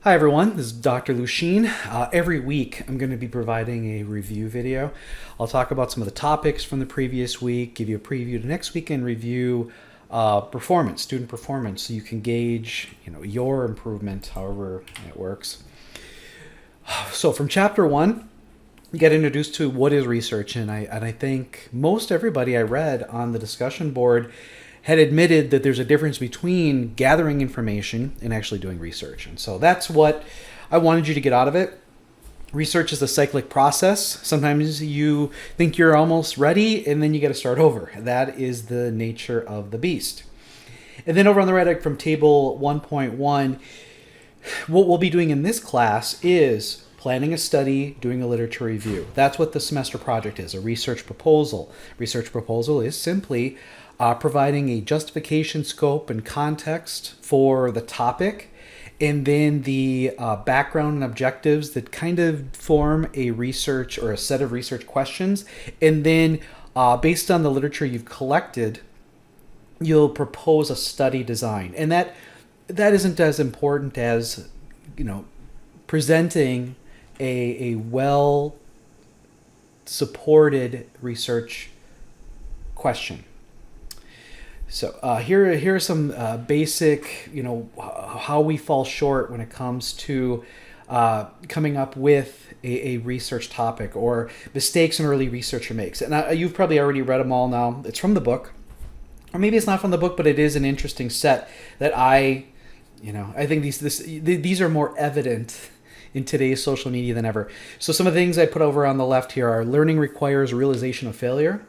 Hi everyone, this is Dr. Luchin. Every week I'm going to be providing a review video. I'll talk about some of the topics from the previous week, give you a preview to next week, and review student performance, so you can gauge your improvement, however it works. So from chapter 1, you get introduced to what is research, and I think most everybody I read on the discussion board had admitted that there's a difference between gathering information and actually doing research. And so that's what I wanted you to get out of it. Research is a cyclic process. Sometimes you think you're almost ready and then you got to start over. That is the nature of the beast. And then over on the right from table 1.1, what we'll be doing in this class is planning a study, doing a literature review. That's what the semester project is, a research proposal. Research proposal is simply providing a justification, scope, and context for the topic, and then the background and objectives that kind of form a research or a set of research questions. And then based on the literature you've collected, you'll propose a study design. And that isn't as important as presenting a well supported research question. So here are some basic, how we fall short when it comes to coming up with a research topic, or mistakes an early researcher makes. And you've probably already read them all now. It's from the book, or maybe it's not from the book, but it is an interesting set that I think these are more evident in today's social media than ever. So some of the things I put over on the left here are: learning requires realization of failure.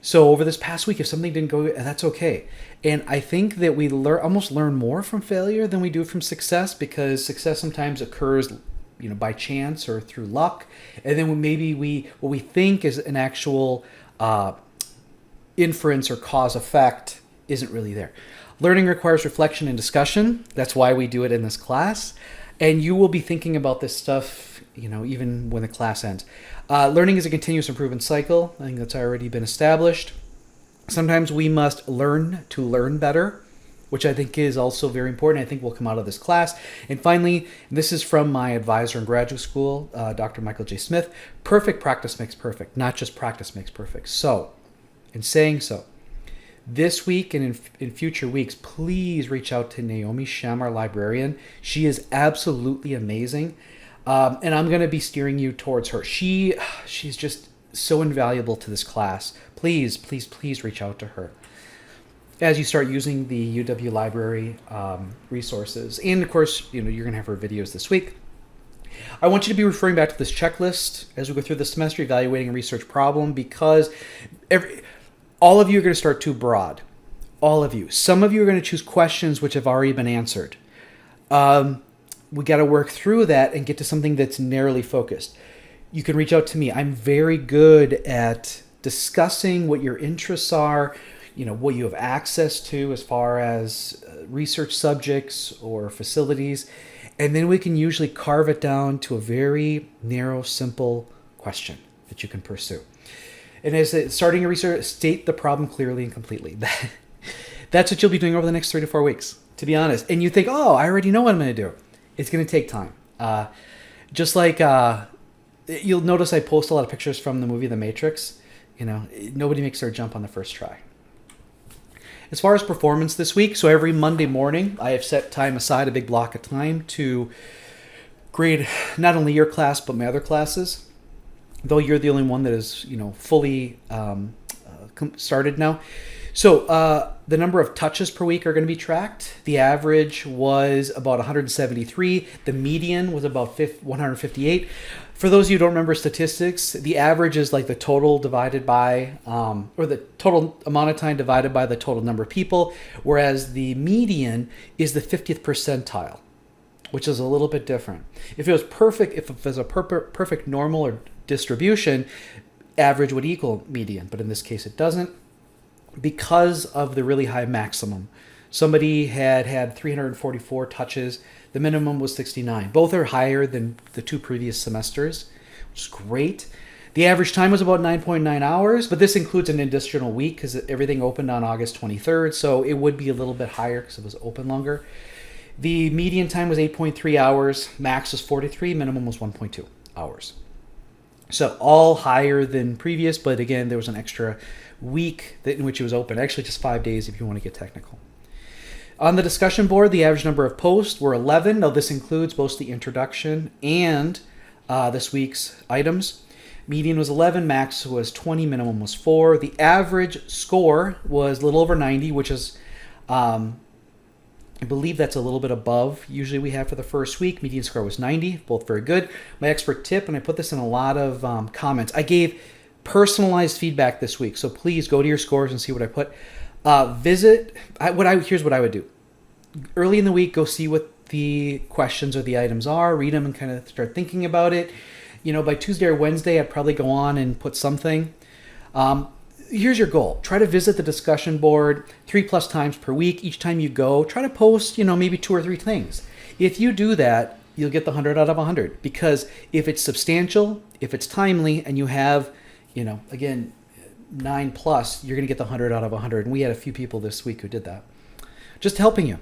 So over this past week, if something didn't go, that's okay. And I think that we almost learn more from failure than we do from success, because success sometimes occurs, by chance or through luck. And then what we think is an actual inference or cause effect isn't really there. Learning requires reflection and discussion. That's why we do it in this class. And you will be thinking about this stuff, even when the class ends. Learning is a continuous improvement cycle. I think that's already been established. Sometimes we must learn to learn better, which I think is also very important. I think will come out of this class. And finally, this is from my advisor in graduate school, Dr. Michael J. Smith: perfect practice makes perfect, not just practice makes perfect. So, in saying so, this week and in future weeks, please reach out to Naomi Shem, our librarian. She is absolutely amazing. And I'm going to be steering you towards her. She's just so invaluable to this class. Please, please, please reach out to her as you start using the UW library resources. And of course, you're going to have her videos this week. I want you to be referring back to this checklist as we go through the semester, evaluating a research problem, because all of you are going to start too broad. All of you. Some of you are going to choose questions which have already been answered. We got to work through that and get to something that's narrowly focused. You can reach out to me. I'm very good at discussing what your interests are, what you have access to as far as research subjects or facilities. And then we can usually carve it down to a very narrow, simple question that you can pursue. And as starting a research, state the problem clearly and completely. That's what you'll be doing over the next 3 to 4 weeks, to be honest. And you think, oh, I already know what I'm going to do. It's going to take time. Just like you'll notice I post a lot of pictures from the movie The Matrix. Nobody makes their jump on the first try. As far as performance this week, so every Monday morning, I have set time aside, a big block of time, to grade not only your class, but my other classes. Though you're the only one that is, fully started now. So the number of touches per week are going to be tracked. The average was about 173. The median was about 158. For those of you who don't remember statistics, the average is like the total divided by, or the total amount of time divided by the total number of people, whereas the median is the 50th percentile, which is a little bit different. If it was perfect, if it was a perfect normal or distribution, average would equal median, but in this case it doesn't, because of the really high maximum. Somebody had 344 touches. The minimum was 69. Both are higher than the 2 previous semesters, which is great. The average time was about 9.9 hours, but this includes an additional week because everything opened on August 23rd, so it would be a little bit higher because it was open longer. The median time was 8.3 hours, max was 43, minimum was 1.2 hours. So all higher than previous, but again, there was an extra week in which it was open. Actually, just 5 days if you want to get technical. On the discussion board, the average number of posts were 11. Now, this includes both the introduction and this week's items. Median was 11, max was 20, minimum was 4. The average score was a little over 90, which is, I believe that's a little bit above usually we have for the first week. Median score was 90, both very good. My expert tip, and I put this in a lot of comments, I gave personalized feedback this week, so please go to your scores and see what I put. Here's what I would do. Early in the week, go see what the questions or the items are, read them and kind of start thinking about it. By Tuesday or Wednesday, I'd probably go on and put something. Here's your goal. Try to visit the discussion board 3+ times per week. Each time you go, try to post, maybe 2 or 3 things. If you do that, you'll get the 100 out of 100. Because if it's substantial, if it's timely, and you have, again, 9+, you're going to get the 100 out of 100. And we had a few people this week who did that. Just helping you.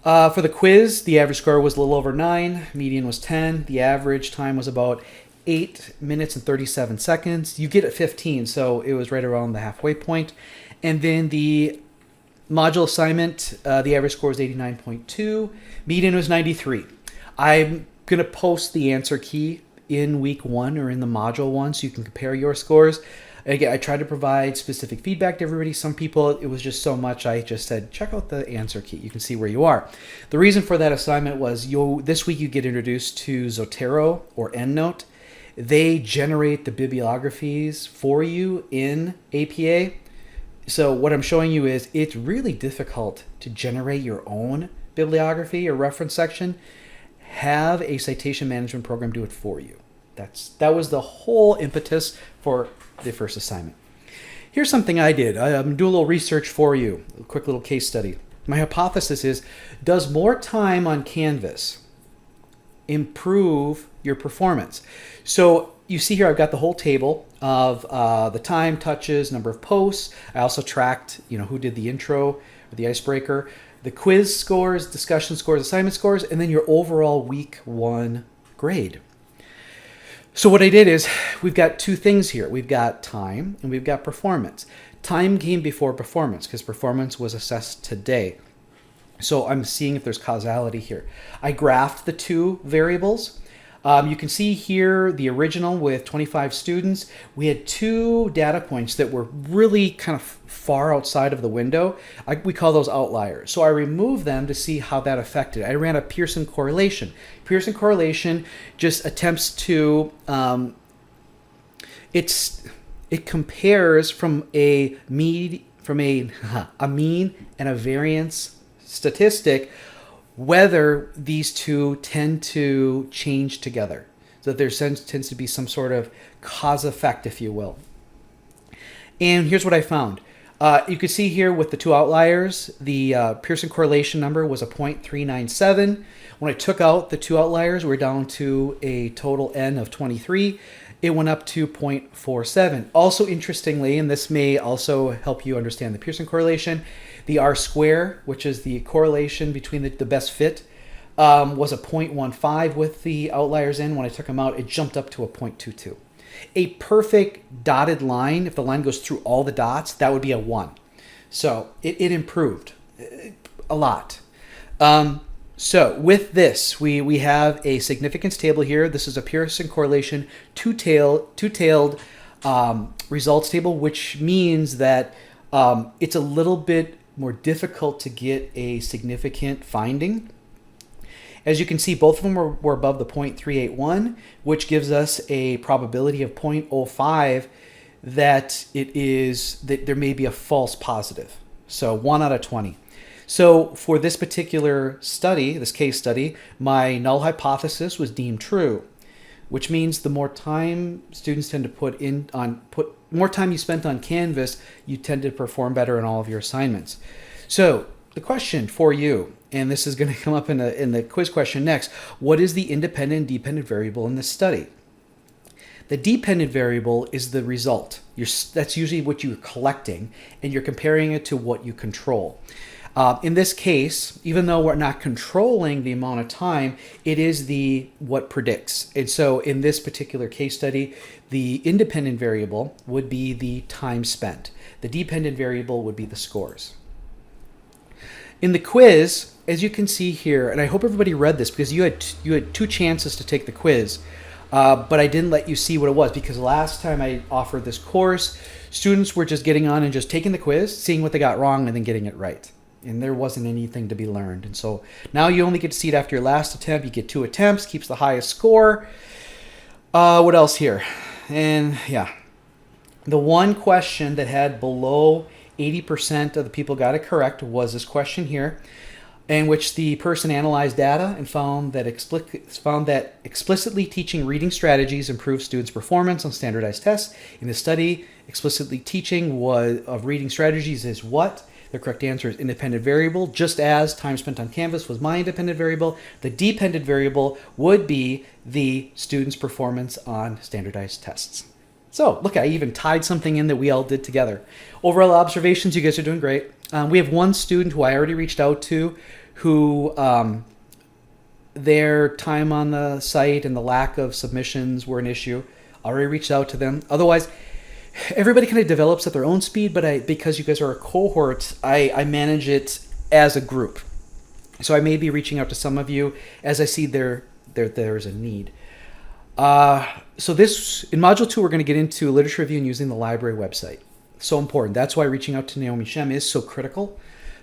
For the quiz, the average score was a little over 9. Median was 10. The average time was about 8 minutes and 37 seconds. You get it 15, so it was right around the halfway point. And then the module assignment, the average score was 89.2. Median was 93. I'm going to post the answer key in week 1 or in the module 1 so you can compare your scores. Again, I tried to provide specific feedback to everybody. Some people, it was just so much, I just said, check out the answer key. You can see where you are. The reason for that assignment was this week you get introduced to Zotero or EndNote. They generate the bibliographies for you in APA. So what I'm showing you is it's really difficult to generate your own bibliography or reference section. Have a citation management program do it for you. That was the whole impetus for the first assignment. Here's something I did. I'm doing a little research for you, a quick little case study. My hypothesis is, does more time on Canvas improve your performance? So you see here I've got the whole table of the time, touches, number of posts. I also tracked who did the intro or the icebreaker, the quiz scores, discussion scores, assignment scores, and then your overall week 1 grade. So what I did is we've got 2 things here. We've got time and we've got performance. Time came before performance because performance was assessed today. So I'm seeing if there's causality here. I graphed the 2 variables. You can see here the original with 25 students. We had 2 data points that were really kind of far outside of the window. We call those outliers. So I removed them to see how that affected. I ran a Pearson correlation. Pearson correlation just attempts to, it compares from a mean and a variance statistic whether these 2 tend to change together. So that there tends to be some sort of cause effect, if you will. And here's what I found. You can see here with the 2 outliers, the Pearson correlation number was a 0.397. When I took out the 2 outliers, we're down to a total N of 23. It went up to 0.47. Also interestingly, and this may also help you understand the Pearson correlation, the R-square, which is the correlation between the best fit, was a 0.15 with the outliers in. When I took them out, it jumped up to a 0.22. A perfect dotted line, if the line goes through all the dots, that would be a 1. So it improved a lot. So with this, we have a significance table here. This is a Pearson correlation two-tailed results table, which means that it's a little bit more difficult to get a significant finding. As you can see, both of them were above the 0.381, which gives us a probability of 0.05 that there may be a false positive. So 1 out of 20. So for this particular study, this case study, my null hypothesis was deemed true, which means the more time students tend to more time you spent on Canvas, you tend to perform better in all of your assignments. So the question for you, and this is going to come up in the quiz question next, what is the independent and dependent variable in this study? The dependent variable is the result. That's usually what you're collecting, and you're comparing it to what you control. In this case, even though we're not controlling the amount of time, it is the what predicts. And so in this particular case study, the independent variable would be the time spent. The dependent variable would be the scores. In the quiz, as you can see here, and I hope everybody read this because you had 2 chances to take the quiz, but I didn't let you see what it was because last time I offered this course, students were just getting on and just taking the quiz, seeing what they got wrong, and then getting it right. And there wasn't anything to be learned. And so now you only get to see it after your last attempt. You get 2 attempts, keeps the highest score. What else here? And yeah, the one question that had below 80% of the people got it correct was this question here, in which the person analyzed data and found that explicitly teaching reading strategies improves students' performance on standardized tests. In the study, explicitly teaching of reading strategies is what? The correct answer is independent variable, just as time spent on Canvas was my independent variable. The dependent variable would be the student's performance on standardized tests. So look, I even tied something in that we all did together. Overall observations, you guys are doing great. We have one student who I already reached out to who their time on the site and the lack of submissions were an issue. I already reached out to them. Otherwise, everybody kind of develops at their own speed, but because you guys are a cohort, I manage it as a group. So I may be reaching out to some of you as I see there's a need. So this, in Module 2, we're going to get into literature review and using the library website. So important. That's why reaching out to Naomi Shem is so critical.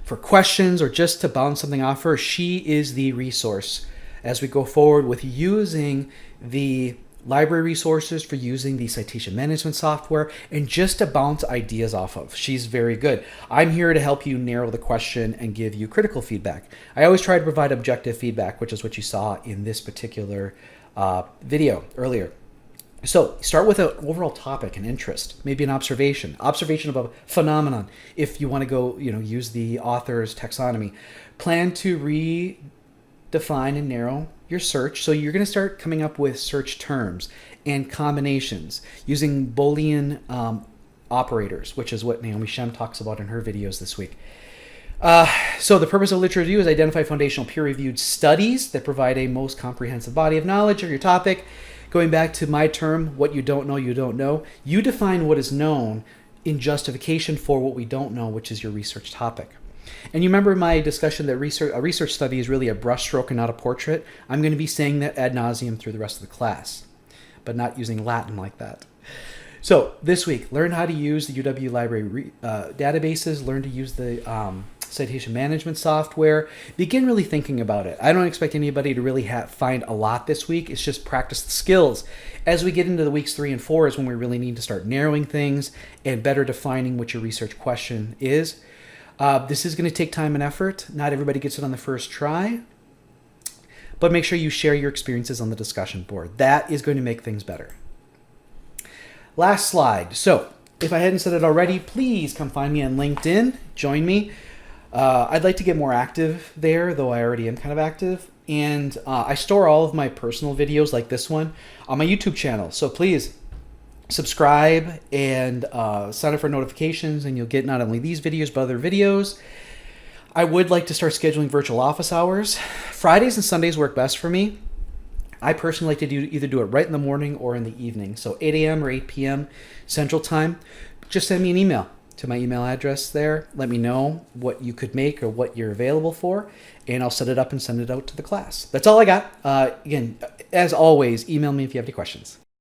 For questions or just to bounce something off her, she is the resource as we go forward with using the library resources, for using the citation management software, and just to bounce ideas off of. She's very good. I'm here to help you narrow the question and give you critical feedback. I always try to provide objective feedback, which is what you saw in this particular video earlier. So start with an overall topic and interest, maybe an observation of a phenomenon. If you want to go, use the author's taxonomy, plan to redefine and narrow your search. So you're going to start coming up with search terms and combinations using Boolean operators, which is what Naomi Shem talks about in her videos this week. So the purpose of literature review is identify foundational peer-reviewed studies that provide a most comprehensive body of knowledge of your topic. Going back to my term, what you don't know, you don't know. You define what is known in justification for what we don't know, which is your research topic. And you remember my discussion that a research study is really a brushstroke and not a portrait. I'm going to be saying that ad nauseum through the rest of the class, but not using Latin like that. So this week, learn how to use the UW library databases, learn to use the citation management software, begin really thinking about it. I don't expect anybody to really find a lot this week. It's just practice the skills. As we get into the weeks 3 and 4 is when we really need to start narrowing things and better defining what your research question is. This is going to take time and effort. Not everybody gets it on the first try, but make sure you share your experiences on the discussion board. That is going to make things better. Last slide. So if I hadn't said it already, please come find me on LinkedIn. Join me. I'd like to get more active there, though I already am kind of active. And I store all of my personal videos like this one on my YouTube channel. So please subscribe and sign up for notifications, and you'll get not only these videos, but other videos. I would like to start scheduling virtual office hours. Fridays and Sundays work best for me. I personally like to either do it right in the morning or in the evening. So 8 a.m. or 8 p.m. Central Time. Just send me an email to my email address there. Let me know what you could make or what you're available for, and I'll set it up and send it out to the class. That's all I got. Again, as always, email me if you have any questions.